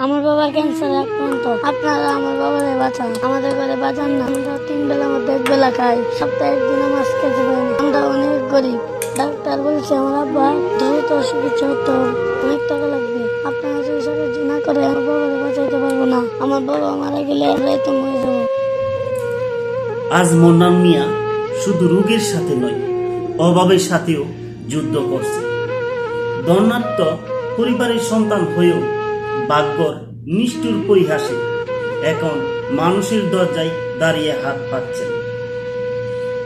আমার বাবার ক্যান্সার আক্রান্ত। আপনারা আমার বাবারে বাঁচান, আমাদের ঘরে বাঁচান না। আমরা 3 বেলার মধ্যে 1 বেলা খাই, সপ্তাহে একদিন মাছ খেতে পারি না। আমরা অনেক গরিব। ডাক্তার বলছে আমার আব্বা দ্রুত চিকিৎসা করতে হবে, অনেক টাকা লাগবে। আপনারা যদি সাহায্য না করে আমার বাবারে বাঁচাইতে পারবো না। আমার বাবা মারা গেলে আমরা তো মরে যাবো। আজ মন্নান মিয়া শুধু রোগীর সাথে নয়, অভাবের সাথেও যুদ্ধ করছে। দর্নাত্ম পরিবারের সন্তান হয়েও ভাগ্যর নিষ্ঠুর পরিহাসে এখন মানুষের দরজায় দাঁড়িয়ে হাত পাচ্ছেন।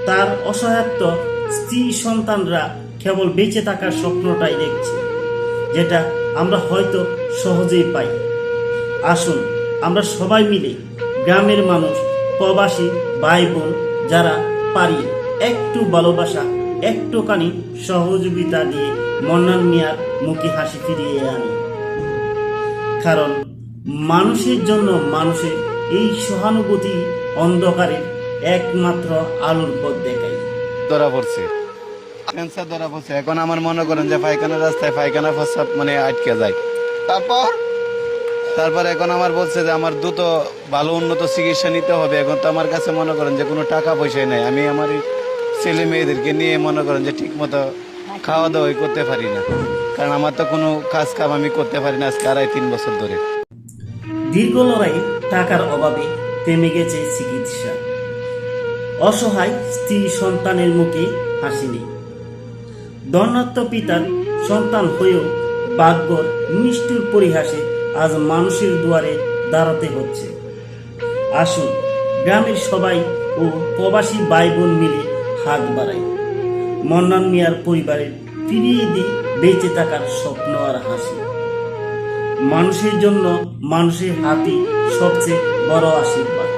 তার অসহায়ত্ব স্ত্রী সন্তানরা কেবল বেঁচে থাকার স্বপ্নটাই দেখছে, যেটা আমরা হয়তো সহজেই পাই। আসুন আমরা সবাই মিলে গ্রামের মানুষ, প্রবাসী ভাই বোন যারা পারি একটু ভালোবাসা, একটুখানি সহযোগিতা দিয়ে মন্নান মিয়ার মুখে হাসি ফিরিয়ে আনি। কারণ মানুষের জন্য মানুষের এই সহানুভূতি অন্ধকারের একমাত্র আলোর পথ দেখায়। ধরা পড়ছে, ক্যান্সার ধরা পড়ছে। এখন আমার মনে করেন যে পায়খানা রাস্তায় পায়খানা প্রস্রাব আটকে যায়। তারপর এখন আমার বলছে যে আমার দ্রুত ভালো উন্নত চিকিৎসা নিতে হবে। এখন তো আমার কাছে মনে করেন যে কোনো টাকা পয়সাই নাই। আমি আমার ছেলে মেয়েদেরকে নিয়ে মনে করেন যে ঠিক মতো খাওয়া দাওয়া করতে পারি না, কারণ আমার তো কোনো কাজ কাম আমি করতে পারি না আজকে 2.5-3 বছর ধরে। দীর্ঘ লড়াই, টাকার অভাবে থেমে গেছে চিকিৎসা। অসহায় স্ত্রী সন্তানের মুখে হাসি নেই। দর্নাত্ম পিতার সন্তান হয়েও ভাগ্যর নিষ্ঠুর পরিহাসে আজ মানুষের দুয়ারে দাঁড়াতে হচ্ছে। আসুন গ্রামের সবাই ও প্রবাসী ভাই বোন মিলে হাত বাড়াই, মন্নান মিয়ার পরিবারের ফিরিয়ে দিই বেঁচে থাকার স্বপ্ন আর হাসি। মানুষের জন্য মানুষের হাতই সবচেয়ে বড় আশীর্বাদ।